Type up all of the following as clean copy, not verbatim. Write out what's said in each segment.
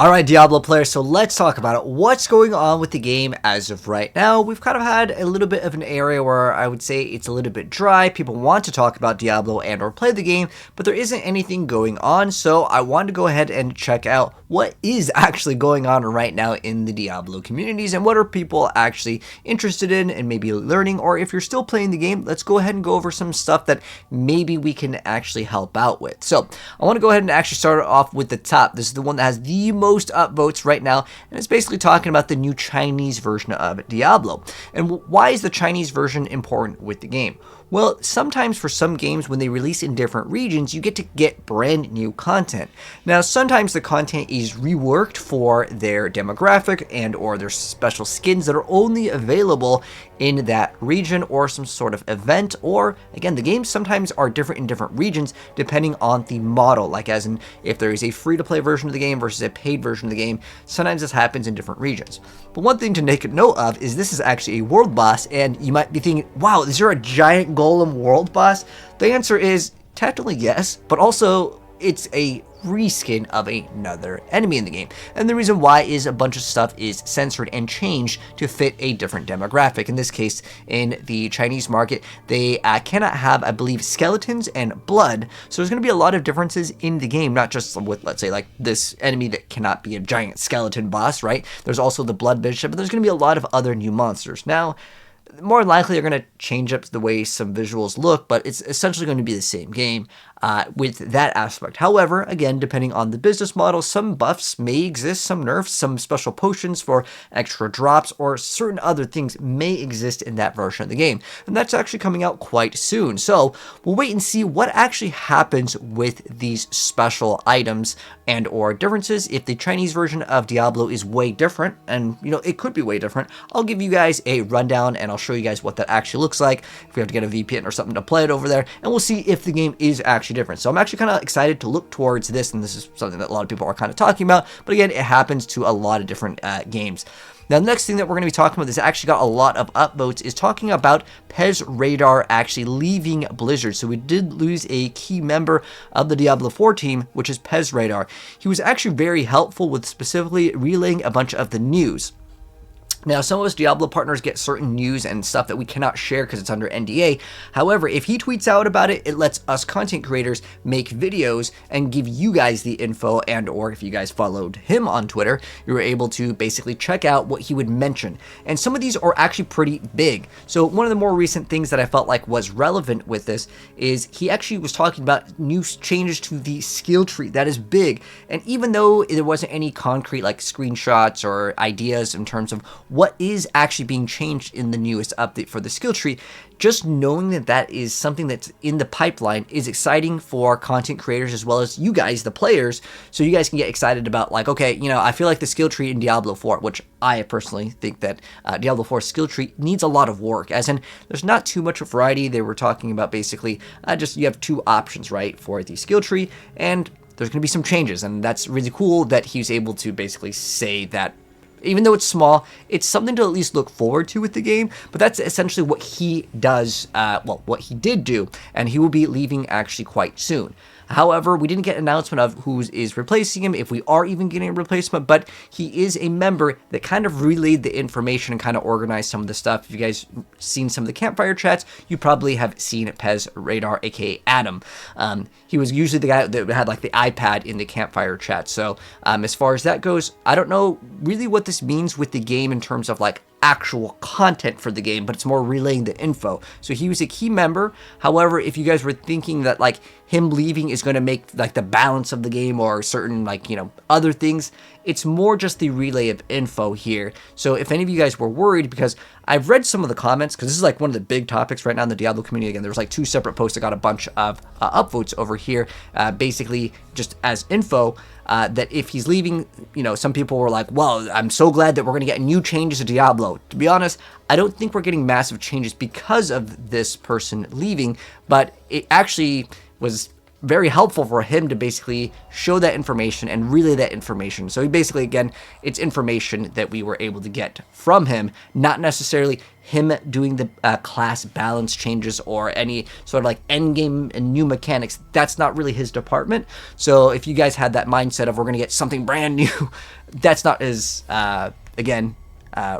Alright, Diablo players, so let's talk about it. What's going on with the game as of right now? We've kind of had a little bit of an area where I would say it's a little bit dry. People want to talk about Diablo and or play the game, but there isn't anything going on, so I wanted to go ahead and check out what is actually going on right now in the Diablo communities and what are people actually interested in and maybe learning, or if you're still playing the game, let's go ahead and go over some stuff that maybe we can actually help out with. So, I want to go ahead and actually start off with the top. This is the one that has the most upvotes right now, and it's basically talking about the new Chinese version of Diablo. And why is the Chinese version important with the game? Well, sometimes for some games when they release in different regions, you get brand new content. Now, sometimes the content is reworked for their demographic and or their special skins that are only available in that region or some sort of event, or again, the games sometimes are different in different regions depending on the model, like as in if there is a free-to-play version of the game versus a paid version of the game, sometimes this happens in different regions. But one thing to take note of is this is actually a world boss, and you might be thinking, wow, is there a giant golem world boss? The answer is technically yes, but also it's a reskin of another enemy in the game. And the reason why is a bunch of stuff is censored and changed to fit a different demographic. In this case, in the Chinese market, they cannot have, I believe, skeletons and blood. So there's going to be a lot of differences in the game, not just with, let's say, like this enemy that cannot be a giant skeleton boss, right? There's also the blood bishop, but there's going to be a lot of other new monsters. Now, more likely they're going to change up the way some visuals look, but it's essentially going to be the same game with that aspect. However, again, depending on the business model, some buffs may exist, some nerfs, some special potions for extra drops, or certain other things may exist in that version of the game. And that's actually coming out quite soon. So we'll wait and see what actually happens with these special items and or differences. If the Chinese version of Diablo is way different, and you know, it could be way different, I'll give you guys a rundown and I'll show you guys what that actually looks like, if we have to get a VPN or something to play it over there, and we'll see if the game is actually different. So I'm actually kind of excited to look towards this, and this is something that a lot of people are kind of talking about, but again, it happens to a lot of different games. Now, the next thing that we're going to be talking about, this actually got a lot of upvotes, is talking about Pez Radar actually leaving Blizzard. So we did lose a key member of the Diablo 4 team, which is Pez Radar. He was actually very helpful with specifically relaying a bunch of the news. Now, some of us Diablo partners get certain news and stuff that we cannot share because it's under NDA. However, if he tweets out about it, it lets us content creators make videos and give you guys the info, and or if you guys followed him on Twitter, you were able to basically check out what he would mention. And some of these are actually pretty big. So one of the more recent things that I felt like was relevant with this is he actually was talking about new changes to the skill tree. That is big. And even though there wasn't any concrete like screenshots or ideas in terms of what is actually being changed in the newest update for the skill tree, just knowing that that is something that's in the pipeline is exciting for content creators as well as you guys, the players, so you guys can get excited about like, okay, you know, I feel like the skill tree in Diablo 4, which I personally think that Diablo 4 skill tree needs a lot of work, as in there's not too much variety. They were talking about basically just you have two options, right, for the skill tree, and there's going to be some changes, and that's really cool that he was able to basically say that even though it's small, it's something to at least look forward to with the game. But that's essentially what he does, well, what he did do, and he will be leaving actually quite soon. However, we didn't get an announcement of who is replacing him, if we are even getting a replacement, but he is a member that kind of relayed the information and kind of organized some of the stuff. If you guys seen some of the campfire chats, you probably have seen Pez Radar, aka Adam. He was usually the guy that had like the iPad in the campfire chat. So as far as that goes, I don't know really what this means with the game in terms of like actual content for the game, but it's more relaying the info. So he was a key member. However, if you guys were thinking that like him leaving is going to make like the balance of the game or certain like, you know, other things, it's more just the relay of info here. So if any of you guys were worried, because I've read some of the comments, because this is like one of the big topics right now in the Diablo community. Again, there's like two separate posts that got a bunch of upvotes over here, basically just as info. That if he's leaving, you know, some people were like, well, I'm so glad that we're going to get new changes to Diablo. To be honest, I don't think we're getting massive changes because of this person leaving, but it actually was very helpful for him to basically show that information and relay that information. So he basically, again, it's information that we were able to get from him, not necessarily him doing the class balance changes or any sort of like end game and new mechanics. That's not really his department. So if you guys had that mindset of we're going to get something brand new, that's not his, again,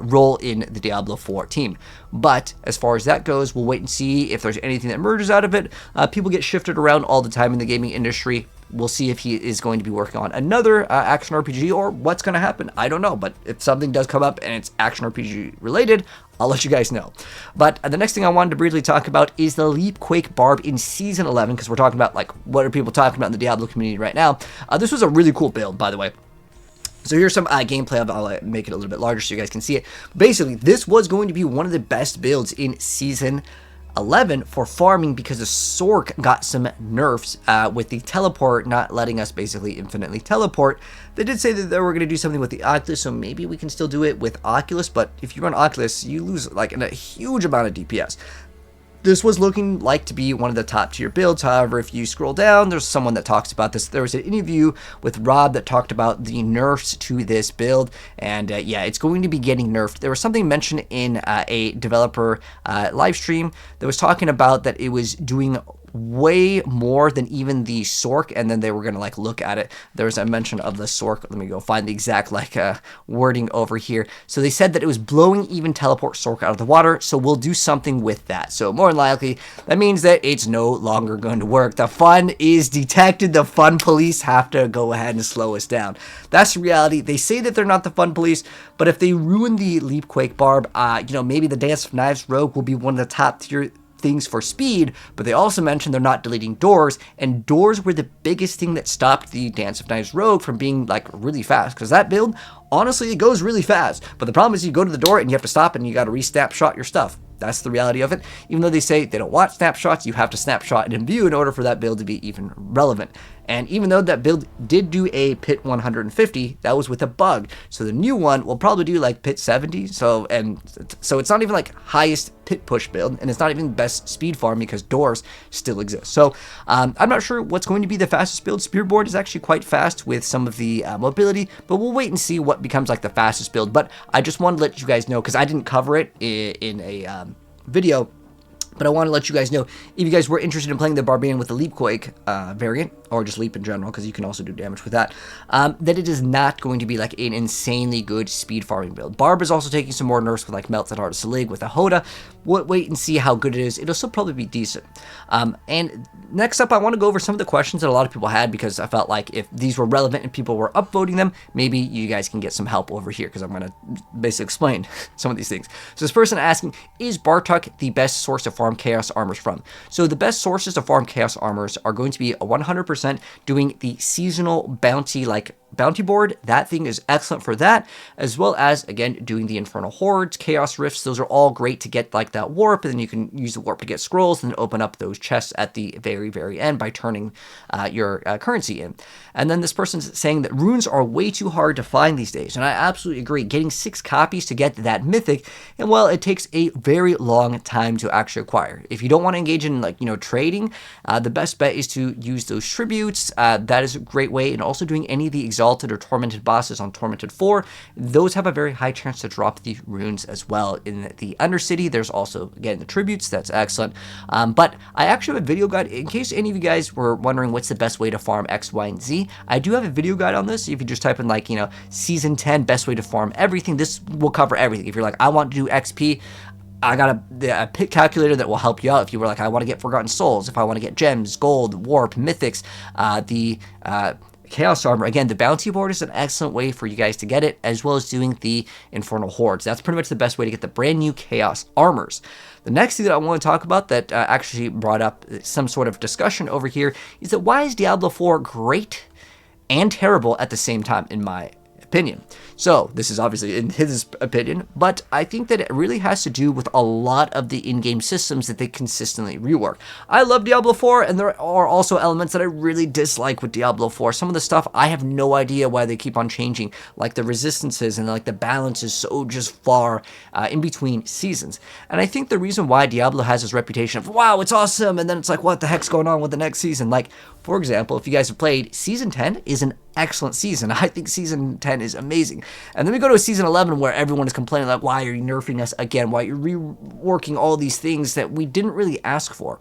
role in the Diablo 4 team. But as far as that goes, we'll wait and see if there's anything that emerges out of it. People get shifted around all the time in the gaming industry. We'll see if he is going to be working on another action RPG or what's going to happen. I don't know, but if something does come up and it's action RPG related, I'll let you guys know. But the next thing I wanted to briefly talk about is the Leapquake Barb in Season 11, because we're talking about like what are people talking about in the Diablo community right now. This was a really cool build, by the way. So here's some gameplay of it. I'll make it a little bit larger so you guys can see it. Basically, this was going to be one of the best builds in Season 11 for farming because the Sorc got some nerfs with the teleport not letting us basically infinitely teleport. They did say that they were going to do something with the Oculus, so maybe we can still do it with Oculus, but if you run Oculus, you lose like a huge amount of DPS. This was looking like to be one of the top tier builds. However, if you scroll down, there's someone that talks about this. There was an interview with Rob that talked about the nerfs to this build, and yeah, it's going to be getting nerfed. There was something mentioned in a developer live stream that was talking about that it was doing way more than even the Sorc, and then they were gonna like look at it. There's a mention of the Sorc. Let me go find the exact like wording over here. So they said that it was blowing even teleport Sorc out of the water, so we'll do something with that. So more than likely that means that it's no longer going to work. The fun is detected. The fun police have to go ahead and slow us down. That's the reality. They say that they're not the fun police, but if they ruin the Leapquake Barb, you know, maybe the Dance of Knives Rogue will be one of the top tier things for speed. But they also mentioned they're not deleting doors, and doors were the biggest thing that stopped the Dance of Knives Rogue from being like really fast, because that build, honestly, it goes really fast, but the problem is you go to the door and you have to stop and you got to re-snapshot your stuff. That's the reality of it. Even though they say they don't want snapshots, you have to snapshot it in view in order for that build to be even relevant. And even though that build did do a pit 150, that was with a bug. So the new one will probably do like pit 70. So it's not even like highest pit push build, and it's not even best speed farm because doors still exist. So I'm not sure what's going to be the fastest build. Spiritborn is actually quite fast with some of the mobility, but we'll wait and see what becomes like the fastest build. But I just wanted to let you guys know, because I didn't cover it in a video, but I want to let you guys know, if you guys were interested in playing the Barbarian with the Leapquake variant, or just Leap in general, because you can also do damage with that, that it is not going to be like an insanely good speed farming build. Barb is also taking some more nerfs with like Melted Heart of Selig with a Hoda. We'll wait and see how good it is. It'll still probably be decent. And next up, I want to go over some of the questions that a lot of people had, because I felt like if these were relevant and people were upvoting them, maybe you guys can get some help over here, because I'm going to basically explain some of these things. So this person asking, is Bartok the best source to farm Chaos Armors from? So the best sources to farm Chaos Armors are going to be 100% doing the seasonal bounty, like bounty board. That thing is excellent for that, as well as, again, doing the Infernal Hordes, Chaos Rifts. Those are all great to get like that warp, and then you can use the warp to get scrolls and then open up those chests at the very end by turning your currency in. And then this person's saying that runes are way too hard to find these days, and I absolutely agree. Getting 6 copies to get that mythic, and well, it takes a very long time to actually acquire. If you don't want to engage in like, you know, trading, the best bet is to use those tributes. That is a great way, and also doing any of the Exalted or Tormented bosses on Tormented 4. Those have a very high chance to drop the runes as well. In the Undercity, there's also, again, the tributes. That's excellent. But I actually have a video guide, in case any of you guys were wondering what's the best way to farm X, Y, and Z. I do have a video guide on this. If you just type in like, you know, Season 10, best way to farm everything, this will cover everything. If you're like, I want to do XP, I got a pit calculator that will help you out. If you were like, I want to get Forgotten Souls, if I want to get gems, gold, warp, mythics, Chaos Armor. Again, the bounty board is an excellent way for you guys to get it, as well as doing the Infernal Hordes. That's pretty much the best way to get the brand new Chaos Armors. The next thing that I want to talk about that actually brought up some sort of discussion over here is that why is Diablo 4 great and terrible at the same time, in my opinion. So this is obviously in his opinion, but I think that it really has to do with a lot of the in-game systems that they consistently rework. I love Diablo 4, and there are also elements that I really dislike with Diablo 4. Some of the stuff I have no idea why they keep on changing, like the resistances and like the balance is so just far in between seasons. And I think the reason why Diablo has this reputation of, wow, it's awesome, and then it's like, what the heck's going on with the next season? Like, For example, if you guys have played, Season 10 is an excellent season. I think Season 10 is amazing. And then we go to a Season 11 where everyone is complaining like, why are you nerfing us again? Why are you reworking all these things that we didn't really ask for?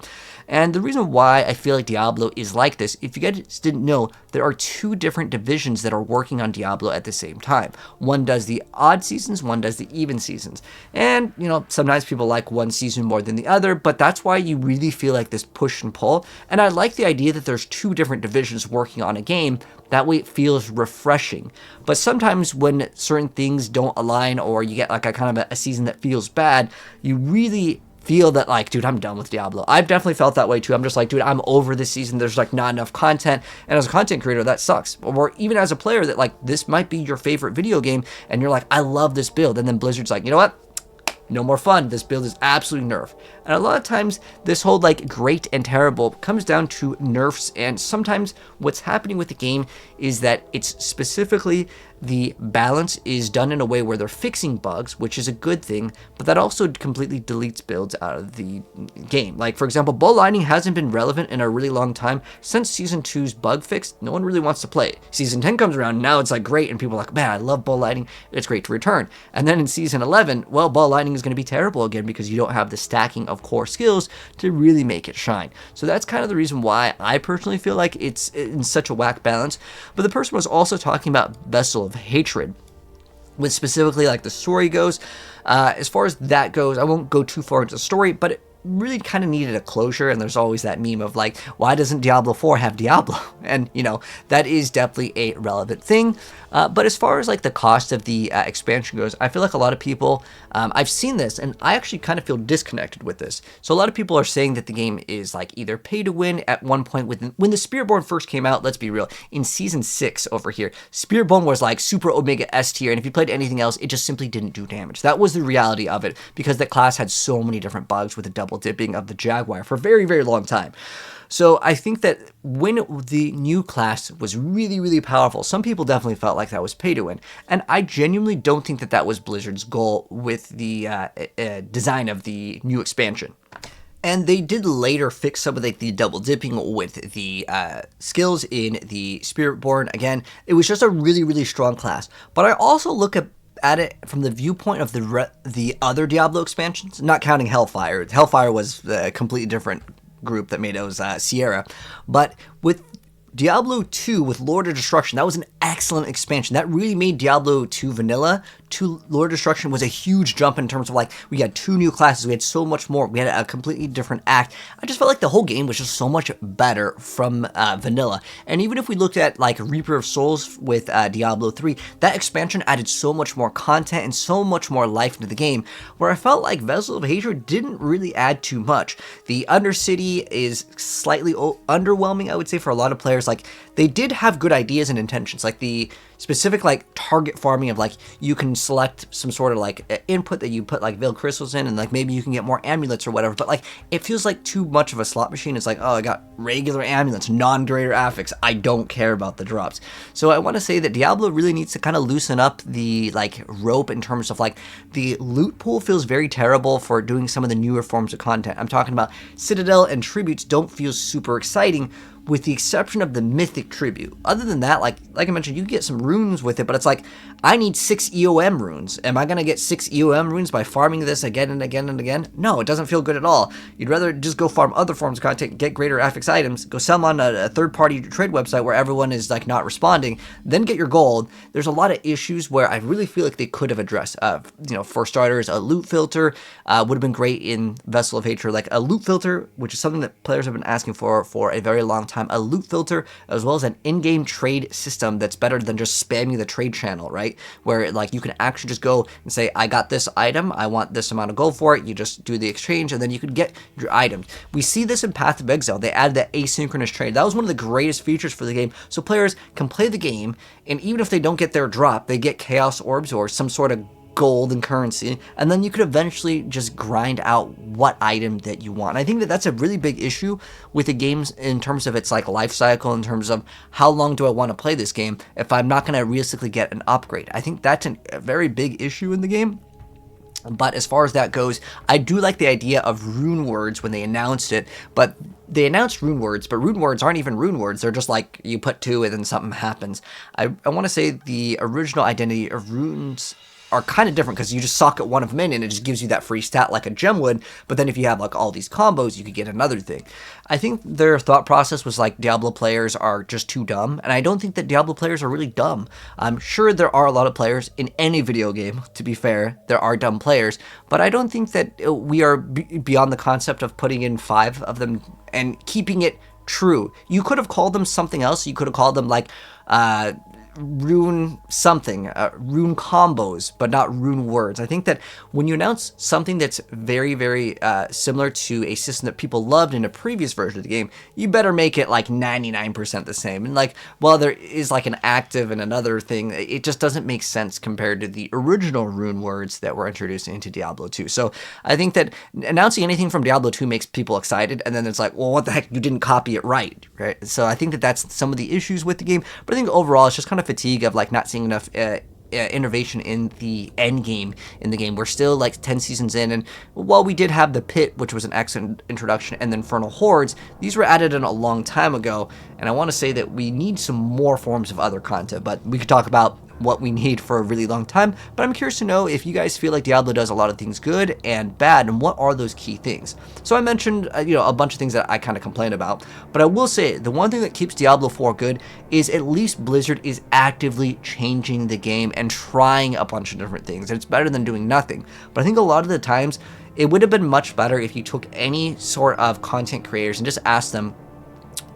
And the reason why I feel like Diablo is like this, if you guys didn't know, there are 2 different divisions that are working on Diablo at the same time. One does the odd seasons, one does the even seasons. And, you know, sometimes people like one season more than the other, but that's why you really feel like this push and pull. And I like the idea that there's 2 different divisions working on a game. That way it feels refreshing. But sometimes when certain things don't align or you get like a kind of a season that feels bad, you really feel that like, dude, I'm done with Diablo. I've definitely felt that way too. I'm just like, dude, I'm over this season. There's like not enough content. And as a content creator, that sucks. Or even as a player that like, this might be your favorite video game and you're like, I love this build. And then Blizzard's like, you know what? No more fun. This build is absolutely nerf. And a lot of times this whole like great and terrible comes down to nerfs, and sometimes what's happening with the game is that it's specifically the balance is done in a way where they're fixing bugs, which is a good thing, but that also completely deletes builds out of the game. Like, for example, bow lightning hasn't been relevant in a really long time. Since Season 2's bug fix, no one really wants to play it. Season 10 comes around, now it's like great, and people are like, man, I love bow lightning, it's great to return. And then in Season 11, well, bow lightning is going to be terrible again because you don't have the stacking of core skills to really make it shine. So that's kind of the reason why I personally feel like it's in such a whack balance. But the person was also talking about Vessel of Hatred, with specifically like the story goes. As far as that goes, I won't go too far into the story, but it really kind of needed a closure. And there's always that meme of like, why doesn't Diablo 4 have Diablo? And you know, that is definitely a relevant thing. But as far as like the cost of the expansion goes, I feel like a lot of people, I've seen this and I actually kind of feel disconnected with this. So a lot of people are saying that the game is like either pay to win at one point. When the Spiritborn first came out, let's be real, in Season 6 over here, Spiritborn was like super Omega S tier, and if you played anything else, it just simply didn't do damage. That was the reality of it, because the class had so many different bugs with the double dipping of the Jaguar for a very, very long time. So I think that when the new class was really, really powerful, some people definitely felt like that was pay to win. And I genuinely don't think that that was Blizzard's goal with the design of the new expansion. And they did later fix some of the double dipping with the skills in the Spiritborn. Again, it was just a really, really strong class. But I also look at it from the viewpoint of the other Diablo expansions, not counting Hellfire. Hellfire was a completely different group that made it was Sierra. But with Diablo 2 with Lord of Destruction, that was an excellent expansion. That really made Diablo 2 vanilla to Lord of Destruction was a huge jump in terms of like, we had 2 new classes, we had so much more, we had a completely different act. I just felt like the whole game was just so much better from vanilla. And even if we looked at like Reaper of Souls with Diablo 3, that expansion added so much more content and so much more life into the game, where I felt like Vessel of Hatred didn't really add too much. The Undercity is slightly underwhelming, I would say, for a lot of players. Like, they did have good ideas and intentions, like the specific like target farming of like, you can select some sort of like input that you put like veiled crystals in, and like maybe you can get more amulets or whatever, but like it feels like too much of a slot machine. It's like, oh, I got regular amulets, non-greater affix, I don't care about the drops. So I want to say that Diablo really needs to kind of loosen up the like rope in terms of like the loot pool feels very terrible for doing some of the newer forms of content. I'm talking about Citadel and Tributes don't feel super exciting, with the exception of the Mythic tribute. Other than that, like I mentioned, you get some runes with it, but it's like, I need 6 EOM runes. Am I going to get 6 EOM runes by farming this again and again and again? No, it doesn't feel good at all. You'd rather just go farm other forms of content, get greater affix items, go sell them on a third-party trade website where everyone is like not responding, then get your gold. There's a lot of issues where I really feel like they could have addressed. For starters, a loot filter would have been great in Vessel of Hatred. Like a loot filter, which is something that players have been asking for a very long time. A loot filter, as well as an in-game trade system that's better than just spamming the trade channel, right? Where like you can actually just go and say, I got this item, I want this amount of gold for it. You just do the exchange, and then you can get your items. We see this in Path of Exile. They added that asynchronous trade. That was one of the greatest features for the game. So players can play the game, and even if they don't get their drop, they get Chaos Orbs or some sort of gold and currency, and then you could eventually just grind out what item that you want. I think that that's a really big issue with the games in terms of its like life cycle, in terms of how long do I want to play this game if I'm not going to realistically get an upgrade. I think that's a very big issue in the game. But as far as that goes, I do like the idea of rune words when they announced it, but they announced rune words, but rune words aren't even rune words. They're just like you put 2 and then something happens. I want to say the original identity of runes are kind of different because you just socket one of them in and it just gives you that free stat like a gem would, but then if you have like all these combos, you could get another thing. I think their thought process was like Diablo players are just too dumb, and I don't think that Diablo players are really dumb. I'm sure there are a lot of players in any video game, to be fair, there are dumb players, but I don't think that we are beyond the concept of putting in 5 of them and keeping it true. You could have called them something else. You could have called them like rune something, rune combos, but not rune words. I think that when you announce something that's very, very similar to a system that people loved in a previous version of the game, you better make it like 99% the same. And like, while there is like an active and another thing, it just doesn't make sense compared to the original rune words that were introduced into Diablo 2. So I think that announcing anything from Diablo 2 makes people excited, and then it's like, well, what the heck, you didn't copy it right? So I think that that's some of the issues with the game, but I think overall it's just kind of fatigue of like not seeing enough innovation in the end game in the game. We're still like 10 seasons in, and while we did have the pit, which was an excellent introduction, and the infernal hordes, these were added in a long time ago, and I want to say that we need some more forms of other content, but we could talk about what we need for a really long time. But I'm curious to know if you guys feel like Diablo does a lot of things good and bad, and what are those key things. So I mentioned a bunch of things that I kind of complain about, but I will say the one thing that keeps Diablo 4 good is at least Blizzard is actively changing the game and trying a bunch of different things. It's better than doing nothing. But I think a lot of the times it would have been much better if you took any sort of content creators and just asked them,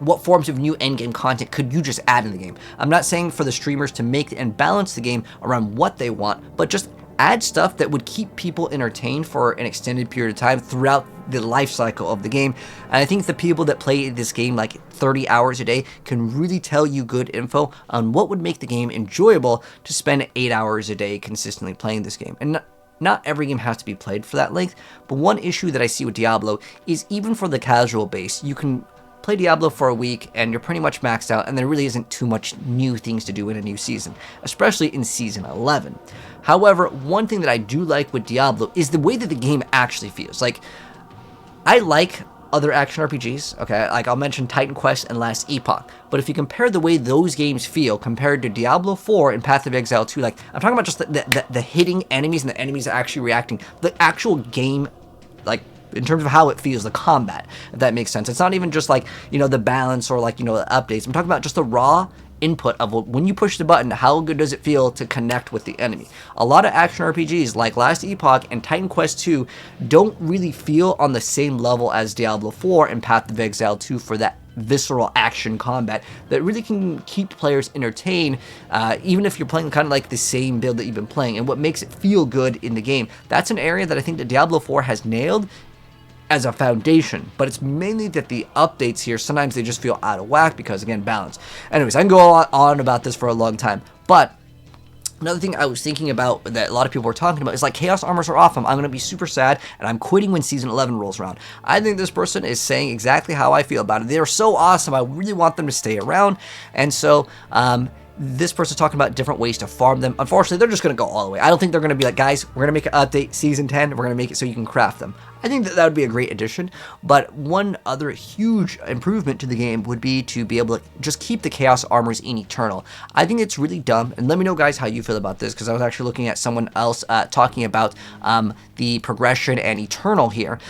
what forms of new endgame content could you just add in the game? I'm not saying for the streamers to make and balance the game around what they want, but just add stuff that would keep people entertained for an extended period of time throughout the life cycle of the game. And I think the people that play this game like 30 hours a day can really tell you good info on what would make the game enjoyable to spend 8 hours a day consistently playing this game. And not every game has to be played for that length, but one issue that I see with Diablo is even for the casual base, you can play Diablo for a week and you're pretty much maxed out, and there really isn't too much new things to do in a new season, especially in Season 11. However, one thing that I do like with Diablo is the way that the game actually feels. Like, I like other action RPGs, okay? Like, I'll mention Titan Quest and Last Epoch, but if you compare the way those games feel compared to Diablo 4 and Path of Exile 2, like, I'm talking about just the hitting enemies and the enemies actually reacting, the actual game, like, in terms of how it feels, the combat, if that makes sense. It's not even just like, the balance or like, the updates. I'm talking about just the raw input of when you push the button, how good does it feel to connect with the enemy? A lot of action RPGs like Last Epoch and Titan Quest 2 don't really feel on the same level as Diablo 4 and Path of Exile 2 for that visceral action combat that really can keep players entertained, even if you're playing kind of like the same build that you've been playing, and what makes it feel good in the game. That's an area that I think that Diablo 4 has nailed as a foundation, but it's mainly that the updates here, sometimes they just feel out of whack because, again, balance. Anyways, I can go on about this for a long time, but another thing I was thinking about that a lot of people were talking about is like, Chaos Armors are awesome, I'm going to be super sad, and I'm quitting when Season 11 rolls around. I think this person is saying exactly how I feel about it. They're so awesome, I really want them to stay around, and so, this person's talking about different ways to farm them. Unfortunately, they're just going to go all the way. I don't think they're going to be like, guys, we're going to make an update, Season 10, we're going to make it so you can craft them. I think that would be a great addition, but one other huge improvement to the game would be to be able to just keep the Chaos Armors in Eternal. I think it's really dumb, and let me know, guys, how you feel about this, because I was actually looking at someone else talking about the progression and Eternal here.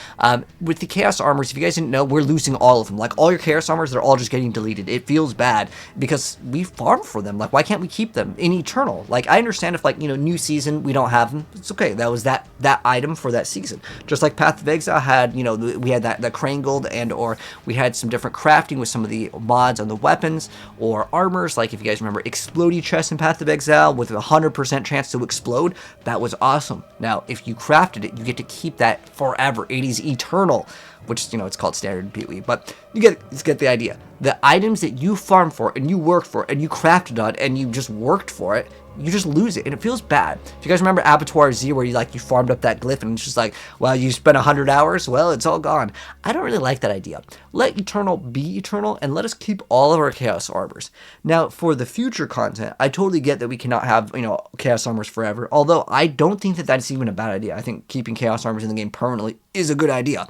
With the Chaos Armors, if you guys didn't know, we're losing all of them. Like, all your Chaos Armors, they're all just getting deleted. It feels bad, because we farm for them. Like, why can't we keep them in Eternal? Like, I understand if, like, new season, we don't have them. It's okay. That was that item for that season. Just like Path of Exile had, we had that Crane Gold, and or we had some different crafting with some of the mods on the weapons or armors. Like, if you guys remember, Explodey Chest in Path of Exile with a 100% chance to explode. That was awesome. Now, if you crafted it, you get to keep that forever. It is eternal, which, it's called standard PoE, but you get the idea. The items that you farmed for and you worked for and you crafted on and you just worked for it, you just lose it, and it feels bad. If you guys remember Abattoir Z, where you farmed up that glyph, and it's just like, well, you spent 100 hours, well, it's all gone. I don't really like that idea. Let Eternal be Eternal, and let us keep all of our Chaos Armors. Now, for the future content, I totally get that we cannot have, Chaos Armors forever, although I don't think that that's even a bad idea. I think keeping Chaos Armors in the game permanently is a good idea.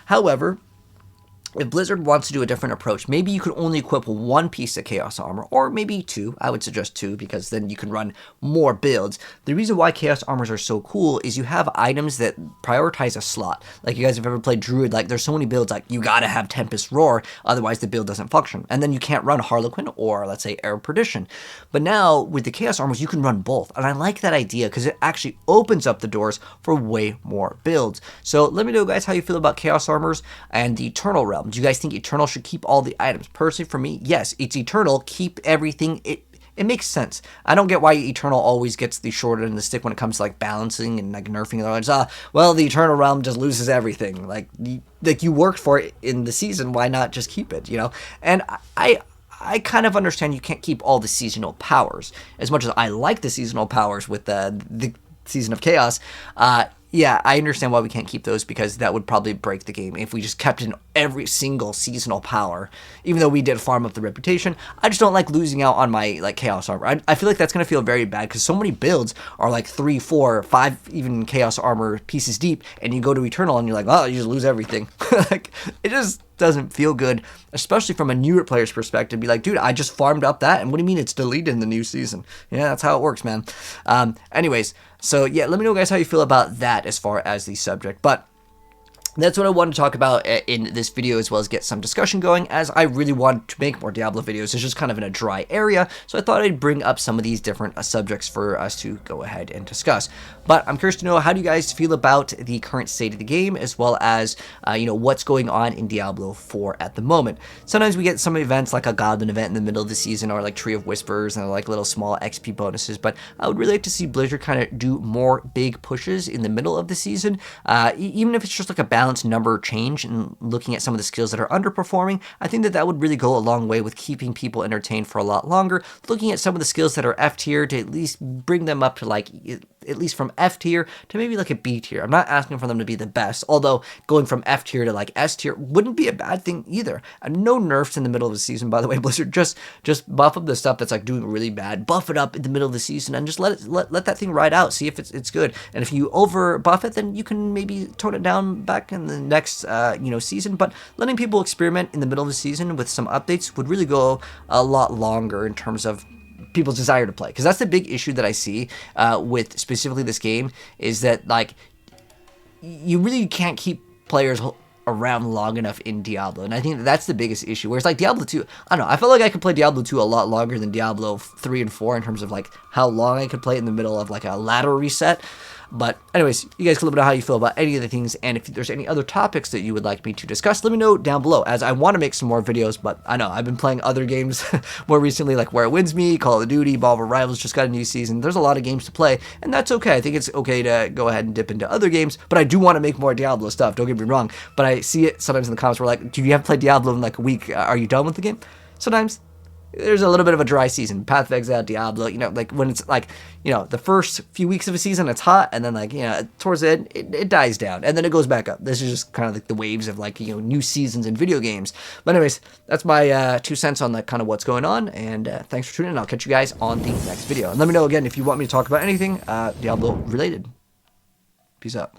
However, if Blizzard wants to do a different approach, maybe you could only equip one piece of Chaos Armor, or maybe two. I would suggest two, because then you can run more builds. The reason why Chaos Armors are so cool is you have items that prioritize a slot. Like, you guys have ever played Druid, like, there's so many builds, like, you gotta have Tempest Roar, otherwise the build doesn't function. And then you can't run Harlequin or, let's say, Air Perdition. But now, with the Chaos Armors, you can run both. And I like that idea, because it actually opens up the doors for way more builds. So, let me know, guys, how you feel about Chaos Armors and the Eternal Realm. Do you guys think Eternal should keep all the items? Personally, for me, yes, it's Eternal. Keep everything. It makes sense. I don't get why Eternal always gets the short end of the stick when it comes to like balancing and like nerfing. Well, the Eternal Realm just loses everything. Like you worked for it in the season. Why not just keep it? And I kind of understand you can't keep all the seasonal powers. As much as I like the seasonal powers with the Season of Chaos, yeah, I understand why we can't keep those, because that would probably break the game if we just kept in every single seasonal power. Even though we did farm up the reputation, I just don't like losing out on my Chaos Armor. I feel like that's going to feel very bad, because so many builds are like 3, 4, 5 even Chaos Armor pieces deep, and you go to Eternal and you're like, oh, you just lose everything. It just doesn't feel good, especially from a newer player's perspective. Be like, dude, I just farmed up that, and what do you mean it's deleted in the new season? Yeah, that's how it works, man. Anyways, so yeah, let me know, guys, how you feel about that as far as the subject. But that's what I wanted to talk about in this video, as well as get some discussion going, as I really want to make more Diablo videos. It's just kind of in a dry area, so I thought I'd bring up some of these different subjects for us to go ahead and discuss. But I'm curious to know, how do you guys feel about the current state of the game, as well as, what's going on in Diablo 4 at the moment. Sometimes we get some events, like a Goblin event in the middle of the season, or like Tree of Whispers, and like little small XP bonuses, but I would really like to see Blizzard kind of do more big pushes in the middle of the season, even if it's just like a balanced number change and looking at some of the skills that are underperforming. I think that would really go a long way with keeping people entertained for a lot longer, looking at some of the skills that are F tier to at least bring them up to like at least from F tier to maybe like a B tier. I'm not asking for them to be the best, although going from F tier to like S tier wouldn't be a bad thing either. And no nerfs in the middle of the season, by the way. Blizzard, just buff up the stuff that's like doing really bad, buff it up in the middle of the season, and just let that thing ride out, see if it's good. And if you over buff it, then you can maybe tone it down back in the next season. But letting people experiment in the middle of the season with some updates would really go a lot longer in terms of people's desire to play, because that's the big issue that I see with specifically this game, is that like you really can't keep players around long enough in Diablo, and I think that's the biggest issue. Whereas like Diablo 2, I don't know, I felt like I could play Diablo 2 a lot longer than Diablo 3 and 4 in terms of like how long I could play it in the middle of like a ladder reset. But anyways, you guys can let me know how you feel about any of the things, and if there's any other topics that you would like me to discuss, let me know down below, as I want to make some more videos. But I know I've been playing other games more recently, like Where It Wins Me, Call of Duty, Marvel Rivals just got a new season. There's a lot of games to play, and that's okay. I think it's okay to go ahead and dip into other games, but I do want to make more Diablo stuff, don't get me wrong. But I see it sometimes in the comments where like, do you have played Diablo in like a week? Are you done with the game? Sometimes there's a little bit of a dry season. Path of Exile, Diablo, like when it's like, the first few weeks of a season, it's hot, and then like, towards the end, it dies down, and then it goes back up. This is just kind of like the waves of like, new seasons in video games. But anyways, that's my 2 cents on like kind of what's going on, and thanks for tuning in. I'll catch you guys on the next video. And let me know again if you want me to talk about anything Diablo related. Peace out.